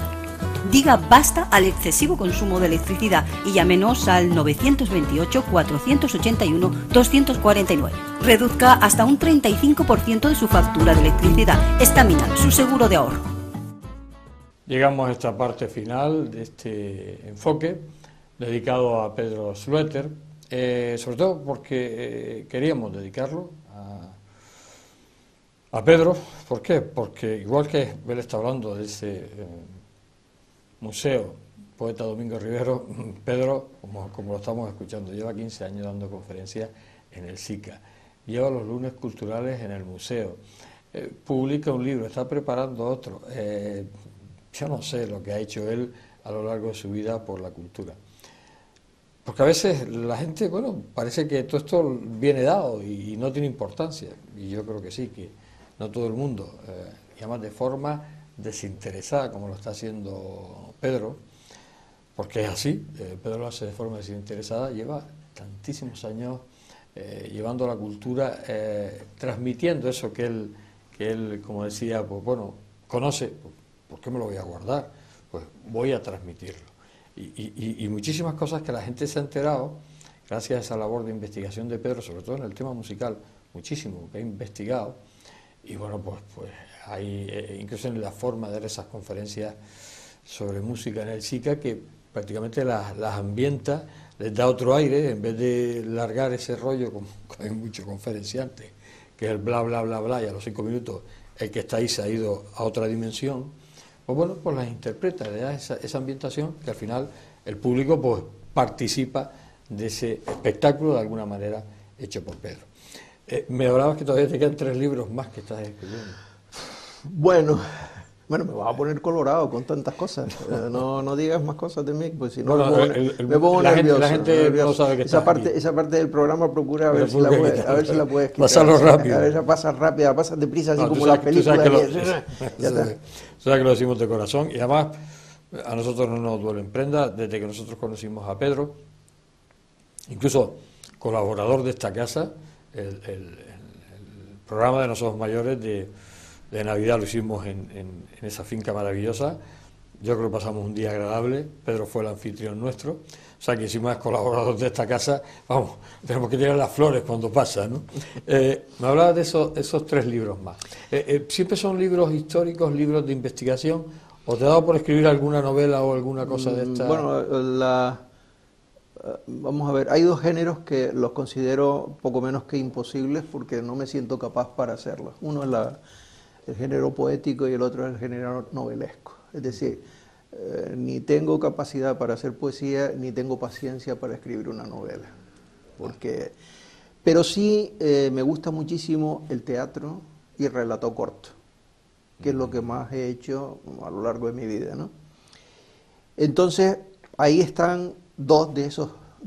Diga basta al excesivo consumo de electricidad y llámenos al 928-481-249. Reduzca hasta un 35% de su factura de electricidad. Staminal, su seguro de ahorro. Llegamos a esta parte final de este enfoque dedicado a Pedro Schlueter, sobre todo porque queríamos dedicarlo a Pedro. ¿Por qué? Porque igual que él está hablando de ese museo poeta Domingo Rivero, Pedro, como lo estamos escuchando, lleva 15 años dando conferencias en el SICA, lleva los lunes culturales en el museo, publica un libro, está preparando otro. Yo no sé lo que ha hecho él a lo largo de su vida por la cultura. Porque a veces la gente, bueno, parece que todo esto viene dado y no tiene importancia. Y yo creo que sí, que no todo el mundo, y además de forma desinteresada, como lo está haciendo Pedro, porque es así, Pedro lo hace de forma desinteresada, lleva tantísimos años llevando la cultura, transmitiendo eso que él, como decía, pues bueno, conoce, ¿por qué me lo voy a guardar? Pues voy a transmitirlo. Y muchísimas cosas que la gente se ha enterado gracias a esa labor de investigación de Pedro, sobre todo en el tema musical, muchísimo que ha investigado, y bueno, pues hay incluso en la forma de dar esas conferencias sobre música en el SICA, que prácticamente las ambienta, les da otro aire, en vez de largar ese rollo, como hay muchos conferenciantes, que es el bla bla bla bla, y a los 5 minutos el que está ahí se ha ido a otra dimensión. Pues bueno, pues las interpreta, le da esa ambientación que al final el público pues participa de ese espectáculo de alguna manera hecho por Pedro. Me hablabas que todavía te quedan 3 libros más que estás escribiendo. Bueno, me vas a poner colorado con tantas cosas. No digas más cosas de mí, pues si no me pongo nervioso. La gente no sabe que esa parte del programa procura a ver si la puedes quitar. Pasarlo rápido. A ver si pasa rápida, pasa deprisa, así como las películas. Tú sabes que lo decimos de corazón, y además a nosotros no nos duele en prenda, desde que nosotros conocimos a Pedro, incluso colaborador de esta casa, el programa de Nosotros Mayores de Navidad lo hicimos en esa finca maravillosa. Yo creo que pasamos un día agradable. Pedro fue el anfitrión nuestro, o sea que encima es colaborador de esta casa, vamos, tenemos que tirar las flores cuando pasa, ¿no? Me hablabas de esos 3 libros más. ¿Siempre son libros históricos, libros de investigación, o te ha dado por escribir alguna novela o alguna cosa de esta? Bueno, vamos a ver, hay 2 géneros que los considero poco menos que imposibles porque no me siento capaz para hacerlos. Uno es el género poético y el otro es el género novelesco. Es decir, ni tengo capacidad para hacer poesía, ni tengo paciencia para escribir una novela. Pero sí me gusta muchísimo el teatro y el relato corto, que es lo que más he hecho a lo largo de mi vida, ¿no? Entonces, ahí están 2 de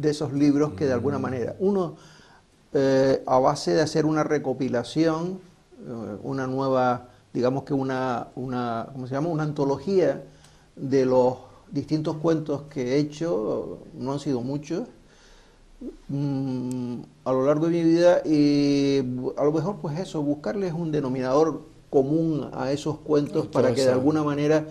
esos libros que de alguna manera, uno a base de hacer una recopilación, una nueva, digamos que ¿cómo se llama? Una antología de los distintos cuentos que he hecho, no han sido muchos, a lo largo de mi vida, y a lo mejor pues eso, buscarles un denominador común a esos cuentos para que de alguna manera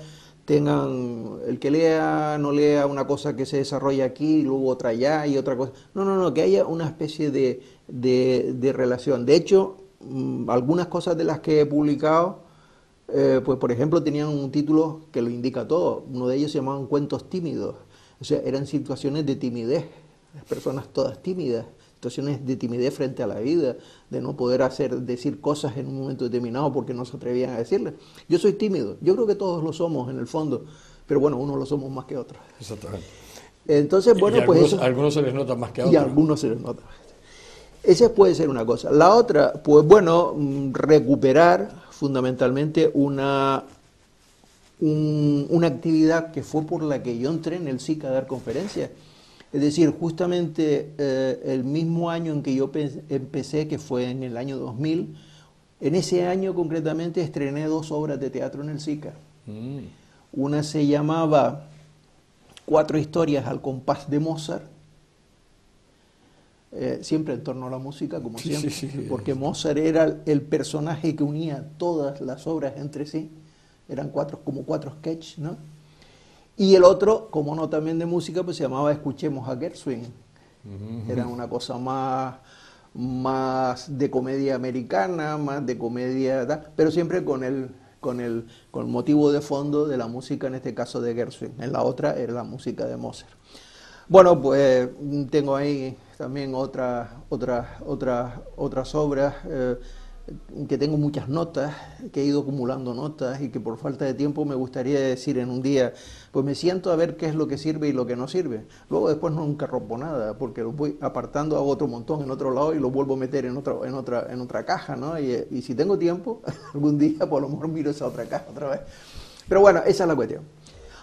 tengan, el que lea, no lea una cosa que se desarrolla aquí y luego otra allá y otra cosa. No, que haya una especie de relación. De hecho, algunas cosas de las que he publicado, pues por ejemplo tenían un título que lo indica todo. Uno de ellos se llamaban Cuentos Tímidos. O sea, eran situaciones de timidez, las personas todas tímidas, situaciones de timidez frente a la vida, de no poder decir cosas en un momento determinado porque no se atrevían a decirlas. Yo soy tímido, yo creo que todos lo somos en el fondo, pero bueno, unos lo somos más que otros. Exactamente. Entonces, bueno, pues algunos se les nota más que a otros. Y a algunos se les nota. Esa puede ser una cosa. La otra, pues bueno, recuperar fundamentalmente una actividad que fue por la que yo entré en el SICA a dar conferencias. Es decir, justamente el mismo año en que yo empecé, que fue en el año 2000, en ese año concretamente estrené 2 obras de teatro en el SICA. Una se llamaba 4 historias al compás de Mozart, siempre en torno a la música, como siempre, porque Mozart era el personaje que unía todas las obras entre sí, eran como 4 sketches, ¿no? Y el otro, como no también de música, pues se llamaba Escuchemos a Gershwin. Era una cosa más de comedia americana, más de comedia, pero siempre con el motivo de fondo de la música, en este caso de Gershwin. En la otra era la música de Mozart. Bueno, pues tengo ahí también otras obras. que tengo muchas notas, que he ido acumulando notas y que por falta de tiempo me gustaría decir en un día, pues me siento a ver qué es lo que sirve y lo que no sirve. Luego después nunca rompo nada, porque lo voy apartando, hago otro montón en otro lado y lo vuelvo a meter en otra caja, ¿no? Y si tengo tiempo, algún día por lo mejor miro esa otra caja otra vez. Pero bueno, esa es la cuestión.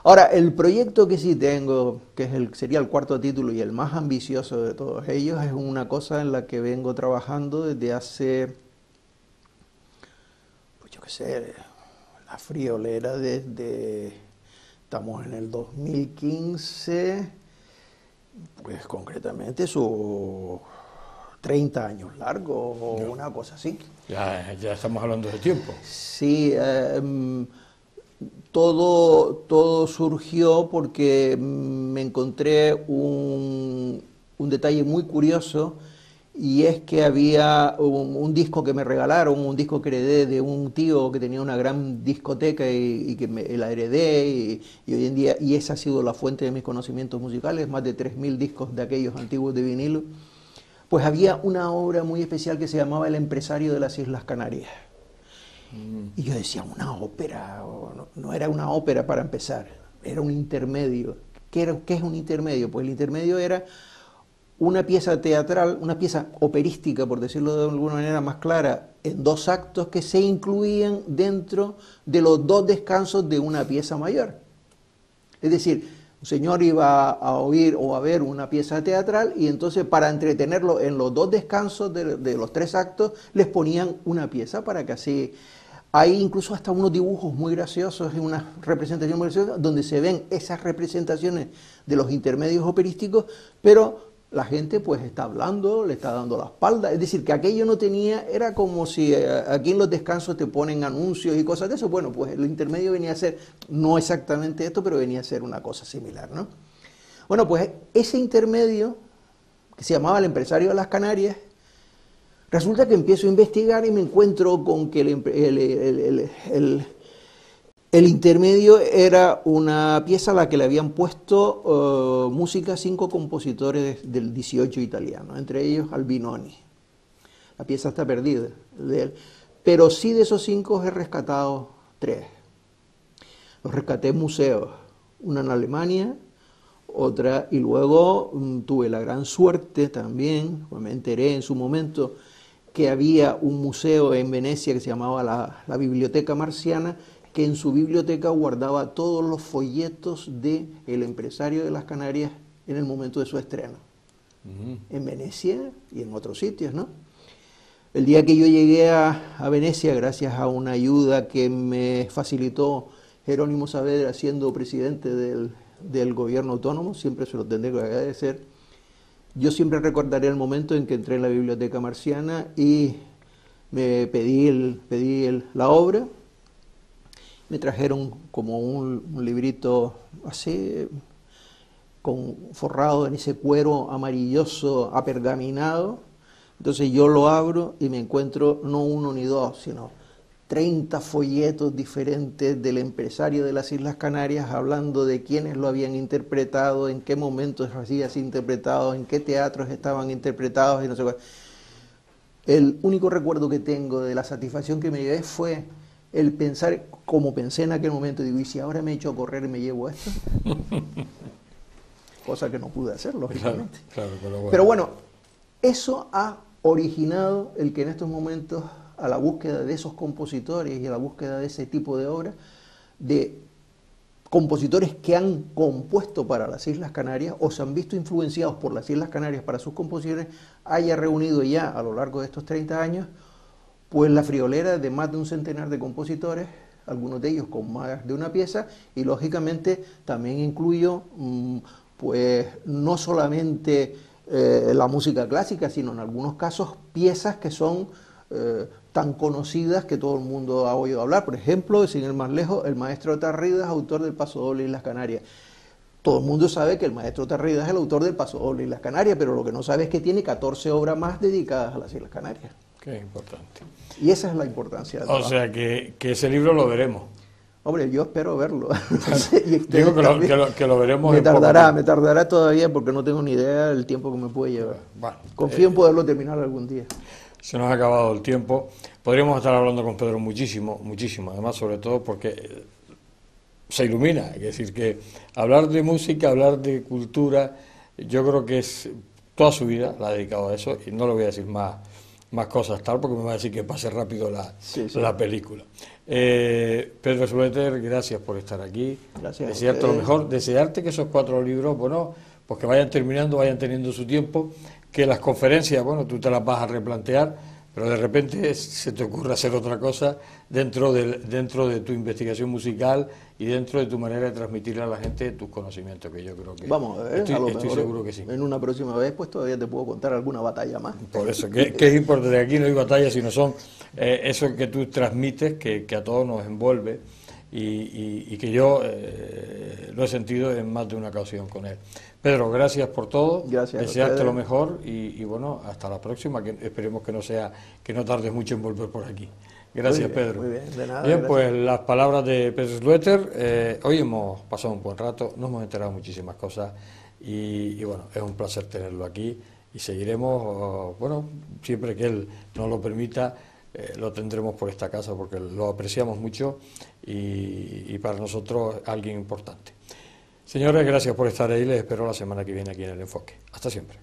Ahora, el proyecto que sí tengo, que es sería el cuarto título y el más ambicioso de todos ellos, es una cosa en la que vengo trabajando desde hace, pues yo qué sé, la friolera desde, estamos en el 2015, pues concretamente sus 30 años largos o una cosa así. Ya estamos hablando de tiempo. Sí, todo surgió porque me encontré un detalle muy curioso, y es que había un disco que me regalaron, un disco que heredé de un tío que tenía una gran discoteca y que la heredé, y hoy en día, y esa ha sido la fuente de mis conocimientos musicales, más de 3.000 discos de aquellos antiguos de vinilo. Pues había una obra muy especial que se llamaba El empresario de las Islas Canarias. Y yo decía, una ópera, no era una ópera para empezar, era un intermedio. ¿Qué es un intermedio? Pues el intermedio era una pieza teatral, una pieza operística, por decirlo de alguna manera más clara, en 2 actos que se incluían dentro de los 2 descansos de una pieza mayor. Es decir, un señor iba a oír o a ver una pieza teatral y entonces para entretenerlo en los 2 descansos de los 3 actos les ponían una pieza para que así... Hay incluso hasta unos dibujos muy graciosos, en una representación muy graciosa, donde se ven esas representaciones de los intermedios operísticos, pero la gente pues está hablando, le está dando la espalda. Es decir, que aquello no tenía, era como si aquí en los descansos te ponen anuncios y cosas de eso. Bueno, pues el intermedio venía a ser, no exactamente esto, pero venía a ser una cosa similar, ¿no? Bueno, pues ese intermedio, que se llamaba El empresario de las Canarias, resulta que empiezo a investigar y me encuentro con que el intermedio era una pieza a la que le habían puesto música a 5 compositores del 18 italiano, entre ellos Albinoni. La pieza está perdida de él, pero sí de esos 5 he rescatado 3. Los rescaté en museos, una en Alemania, otra, y luego tuve la gran suerte también, pues me enteré en su momento que había un museo en Venecia que se llamaba la Biblioteca Marciana, que en su biblioteca guardaba todos los folletos de El empresario de las Canarias en el momento de su estreno, en Venecia y en otros sitios, ¿no? El día que yo llegué a Venecia, gracias a una ayuda que me facilitó Jerónimo Saavedra siendo presidente del gobierno autónomo, siempre se lo tendré que agradecer. Yo siempre recordaré el momento en que entré en la Biblioteca Marciana y me pedí la obra. Me trajeron como un librito así, forrado en ese cuero amarilloso apergaminado. Entonces yo lo abro y me encuentro no 1 ni 2, sino 30 folletos diferentes del empresario de las Islas Canarias hablando de quiénes lo habían interpretado, en qué momentos habían sido interpretados, en qué teatros estaban interpretados y no sé cuál. El único recuerdo que tengo de la satisfacción que me llevé fue el pensar, como pensé en aquel momento, digo, ¿y si ahora me echo a correr y me llevo esto? Cosa que no pude hacer, lógicamente. Claro, pero bueno, eso ha originado el que en estos momentos, a la búsqueda de esos compositores y a la búsqueda de ese tipo de obras, de compositores que han compuesto para las Islas Canarias o se han visto influenciados por las Islas Canarias para sus composiciones, haya reunido ya a lo largo de estos 30 años, pues la friolera de más de un centenar de compositores, algunos de ellos con más de una pieza, y lógicamente también incluyo pues no solamente la música clásica, sino en algunos casos piezas que son tan conocidas que todo el mundo ha oído hablar. Por ejemplo, sin ir más lejos, el maestro Tarrida es autor del Pasodoble y las Canarias. Todo el mundo sabe que el maestro Tarrida es el autor del Pasodoble y las Canarias, pero lo que no sabe es que tiene 14 obras más dedicadas a las Islas Canarias. Qué importante. Y esa es la importancia. O sea, que ese libro lo veremos. Hombre, yo espero verlo. Digo que lo veremos. Me tardará todavía porque no tengo ni idea del tiempo que me puede llevar. Bueno, confío en poderlo terminar algún día. Se nos ha acabado el tiempo. Podríamos estar hablando con Pedro muchísimo, muchísimo, además sobre todo porque se ilumina, es decir, que hablar de música, hablar de cultura, yo creo que es toda su vida la ha dedicado a eso, y no le voy a decir más cosas tal, porque me va a decir que pase rápido la película. Pedro Schlueter, gracias por estar aquí, Gracias. Desearte lo mejor, desearte que esos 4 libros, bueno, pues que vayan terminando, vayan teniendo su tiempo, que las conferencias, bueno, tú te las vas a replantear, pero de repente se te ocurre hacer otra cosa dentro de tu investigación musical y dentro de tu manera de transmitirle a la gente tus conocimientos, que yo creo que... Vamos a ver, estoy seguro que sí. En una próxima vez, pues todavía te puedo contar alguna batalla más. Por eso, que es importante, aquí no hay batallas, sino son eso que tú transmites, que a todos nos envuelve, y que yo lo he sentido en más de una ocasión con él. Pedro, gracias por todo, Gracias, desearte lo mejor y bueno, hasta la próxima, que esperemos que no tardes mucho en volver por aquí. Gracias, Muy bien, Pedro. muy bien, de nada, Bien, gracias. pues las palabras de Pedro Schlueter, hoy hemos pasado un buen rato, nos hemos enterado muchísimas cosas y bueno, es un placer tenerlo aquí y seguiremos, bueno, siempre que él nos lo permita, lo tendremos por esta casa porque lo apreciamos mucho y para nosotros alguien importante. Señores, gracias por estar ahí, les espero la semana que viene aquí en El Enfoque. Hasta siempre.